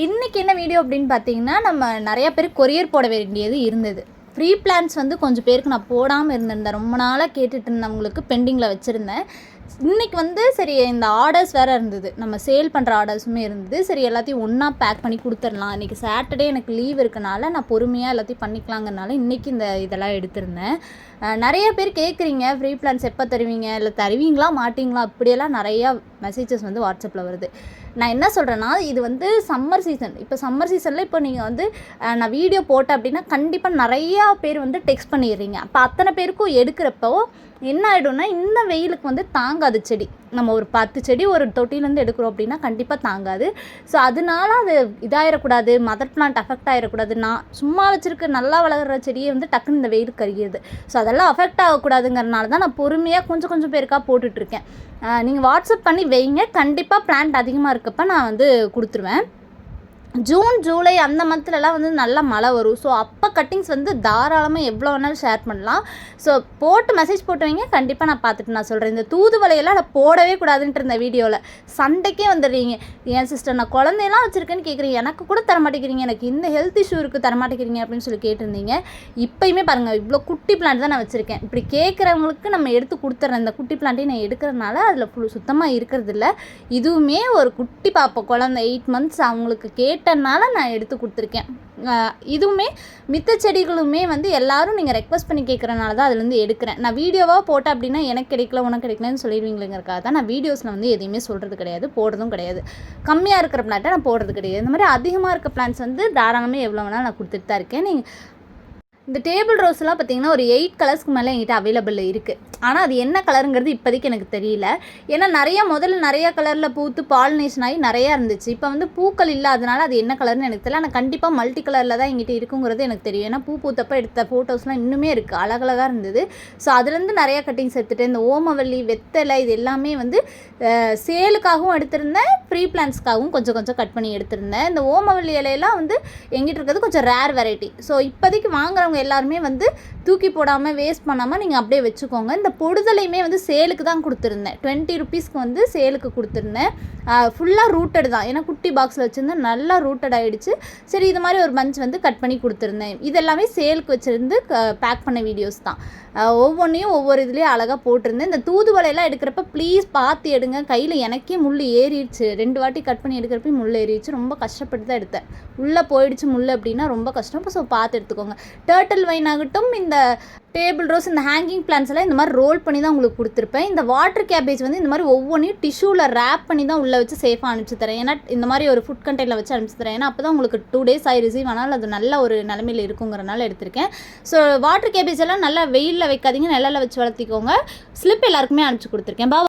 இன்றைக்கி என்ன வீடியோ அப்படின்னு பார்த்தீங்கன்னா, நம்ம நிறையா பேர் கொரியர் போட வேண்டியது இருந்தது. ஃப்ரீ பிளான்ஸ் வந்து கொஞ்சம் பேருக்கு நான் போடாமல் இருந்திருந்தேன். ரொம்ப நாளாக கேட்டுட்டு இருந்தவங்களுக்கு பெண்டிங்கில் வச்சுருந்தேன். இன்றைக்கி வந்து சரி இந்த ஆர்டர்ஸ் வேறு இருந்தது, நம்ம சேல் பண்ணுற ஆர்டர்ஸுமே இருந்தது. சரி எல்லாத்தையும் ஒன்றா பேக் பண்ணி கொடுத்துடலாம். இன்றைக்கி சாட்டர்டே எனக்கு லீவ் இருக்கனால நான் பொறுமையாக எல்லாத்தையும் பண்ணிக்கலாங்கிறனால இன்றைக்கி இந்த இதெல்லாம் எடுத்திருந்தேன். நிறைய பேர் கேட்குறீங்க, ஃப்ரீ பிளான்ஸ் எப்போ தருவீங்க, இல்லை தருவீங்களா மாட்டிங்களா, அப்படியெல்லாம் நிறையா மெசேஜஸ் வந்து வாட்ஸ்அப்பில் வருது. நான் என்ன சொல்கிறேன்னா, இது வந்து சம்மர் சீசன். இப்போ சம்மர் சீசனில் இப்போ நீங்கள் வந்து நான் வீடியோ போட்டேன் அப்படின்னா கண்டிப்பாக நிறையா பேர் வந்து டெக்ஸ்ட் பண்ணிடுறீங்க. அப்போ அத்தனை பேருக்கும் எடுக்கிறப்போ என்ன ஆகிடும்னா, இந்த வெயிலுக்கு வந்து தாங்காது செடி. நம்ம ஒரு 10 செடி ஒரு தொட்டிலேருந்து எடுக்கிறோம் அப்படின்னா கண்டிப்பாக தாங்காது. ஸோ அதனால அது இதாகிடக்கூடாது, மதர் பிளான்ட் அஃபெக்ட் ஆகிடக்கூடாது. நான் சும்மா வச்சுருக்க நல்லா வளர்கிற செடியை வந்து டக்குன்னு இந்த வெயிலுக்கு கருகிடுது. ஸோ அதெல்லாம் அஃபெக்ட் ஆகக்கூடாதுங்கிறனால தான் நான் பொறுமையாக கொஞ்சம் கொஞ்சம் பேருக்காக போட்டுட்ருக்கேன். நீங்கள் வாட்ஸ்அப் பண்ணி வைங்க, கண்டிப்பாக பிளான்ட் அதிகமாக இருக்கப்போ நான் வந்து கொடுத்துருவேன். ஜூன் ஜூலை அந்த மந்த்லலாம் வந்து நல்லா மழை வரும். ஸோ அப்போ கட்டிங்ஸ் வந்து தாராளமாக எவ்வளோ வேணாலும் ஷேர் பண்ணலாம். ஸோ போட்டு மெசேஜ் போட்டு வைங்க, கண்டிப்பாக நான் பார்த்துட்டு நான் சொல்கிறேன். இந்த தூதுவளையெல்லாம் நான் போடவே கூடாதுன்ட்டு இருந்த வீடியோவில் சண்டைக்கே வந்துடுறீங்க. என் சிஸ்டர் நான் குழந்தையெல்லாம் வச்சுருக்கேன்னு கேட்குறீங்க, எனக்கு கூட தரமாட்டேங்கிறீங்க, எனக்கு இந்த ஹெல்த் இஷ்யூ இருக்குது தரமாட்டேங்கிறீங்க அப்படின்னு சொல்லி கேட்டிருந்தீங்க. இப்போயுமே பாருங்கள், இவ்வளோ குட்டி பிளான்ட் தான் நான் வச்சுருக்கேன். இப்படி கேட்குறவங்களுக்கு நம்ம எடுத்து கொடுத்துட்றேன். இந்த குட்டி பிளான்ட்டையும் நான் எடுக்கிறதுனால அதில் சுத்தமாக இருக்கிறதில்ல. இதுவுமே ஒரு குட்டி பாப்பா குழந்தை 8 months அவங்களுக்கு கேட்டனால நான் எடுத்து கொடுத்துருக்கேன். இதுவுமே மித்த செடிகளுமே வந்து எல்லோரும் நீங்கள் ரெக்வஸ்ட் பண்ணி கேட்குறனால தான் அதுலேருந்து எடுக்கிறேன். நான் வீடியோவாக போட்டேன் அப்படின்னா எனக்கு கிடைக்கல உனக்கு கிடைக்கலன்னு சொல்லிடுவீங்களேங்கிறக்காக தான் நான் வீடியோஸில் வந்து எதையுமே சொல்கிறது கிடையாது, போடுறதும் கிடையாது. கம்மியாக இருக்கிற பிளான்ட்டை நான் போடுறது கிடையாது. இந்த மாதிரி அதிகமாக இருக்க பிளான்ஸ் வந்து தாராளமாக எவ்வளோ வேணாலும் நான் கொடுத்துட்டு தான் இருக்கேன். நீங்கள் இந்த டேபிள் ரோஸ்லாம் பார்த்திங்கன்னா ஒரு 8 கலர்ஸ்க்கு மேலே என்கிட்ட அவைலபிள் இருக்குது. ஆனால் அது என்ன கலருங்கிறது இப்போதைக்கு எனக்கு தெரியல. ஏன்னா முதல்ல நிறையா கலரில் பூத்து பாலினேஷன் ஆகி நிறையா இருந்துச்சு. இப்போ வந்து பூக்கள் இல்லாதனால அது என்ன கலர்னு எனக்கு தெரியல. ஆனால் கண்டிப்பாக மல்டி கலரில் தான் எங்கிட்ட இருக்குங்கிறது எனக்கு தெரியும். ஏன்னா பூத்தப்போ எடுத்த ஃபோட்டோஸ்லாம் இன்னுமே இருக்குது, அழகழகாக இருந்தது. ஸோ அதுலேருந்து நிறையா கட்டிங்ஸ் எடுத்துகிட்டு இந்த ஓமவல்லி வெத்தலை இது எல்லாமே வந்து சேலுக்காகவும் எடுத்திருந்தேன், ஃப்ரீ பிளான்ஸ்க்காகவும் கொஞ்சம் கொஞ்சம் கட் பண்ணி எடுத்திருந்தேன். இந்த ஓமவல்லி இலையெல்லாம் வந்து எங்கிட்ட இருக்கிறது கொஞ்சம் ரேர் வெரைட்டி. ஸோ இப்போதைக்கு வாங்குறவங்க எல்லாருமே வந்து தூக்கி போடாமல் வேஸ்ட் பண்ணாமல் நீங்கள் அப்படியே வச்சுக்கோங்க. இந்த பொடுதலையுமே வந்து சேலுக்கு தான் கொடுத்துருந்தேன். 20 rupeesக்கு வந்து சேலுக்கு கொடுத்துருந்தேன். ஃபுல்லாக ரூட்டட் தான், ஏன்னா குட்டி பாக்ஸில் வச்சுருந்தேன், நல்லா ரூட்டட் ஆகிடுச்சு. சரி இது மாதிரி ஒரு பஞ்ச் வந்து கட் பண்ணி கொடுத்துருந்தேன். இதெல்லாமே சேலுக்கு வச்சுருந்து பேக் பண்ண வீடியோஸ் தான். ஒவ்வொன்றையும் ஒவ்வொரு இதுலேயும் அழகாக போட்டிருந்தேன். இந்த தூதுவளையெல்லாம் எடுக்கிறப்ப ப்ளீஸ் பார்த்து எடுங்க. கையில் எனக்கே முள் ஏறிடுச்சு, 2 வாட்டி கட் பண்ணி எடுக்கிறப்ப முள் ஏறிடுச்சு. ரொம்ப கஷ்டப்பட்டு தான் எடுத்தேன். உள்ளே போயிடுச்சு முள் அப்படின்னா ரொம்ப கஷ்டம். ஸோ பார்த்து எடுத்துக்கோங்க. டர்ட்டில் வைன் ஆகட்டும், இந்த டேபிள் ரோஸ், இந்த ஹேங்கிங் பிளான்ஸ் எல்லாம் இந்த மாதிரி ரோல் பண்ணி தான் உங்களுக்கு கொடுத்துருப்பேன். இந்த வாட்டர் கேபேஜ் வந்து இந்த மாதிரி ஒவ்வொன்றையும் டிஷ்யூவில் ரேப் பண்ணி தான் உள்ளே வச்சு சேஃபாக அனுப்பிச்சு தரேன். ஏன்னா இந்த மாதிரி ஒரு ஃபுட் கண்டெய்னரில் வச்சு அனுப்பிச்சு தரேன். ஏன்னா அப்போ தான் உங்களுக்கு 2 days ஆகி ரிசீவ் ஆனாலும் அது நல்ல ஒரு நிலமையில் இருக்குங்கிறனால எடுத்திருக்கேன். ஸோ வாட்டர் கேபேஜ் எல்லாம் நல்லா வெயிலில் வைக்காதீங்க, நிழலில் வச்சு வளர்த்திக்கோங்க. ஸ்லிப் எல்லாருக்குமே அனுப்பிச்சு கொடுத்துருக்கேன்.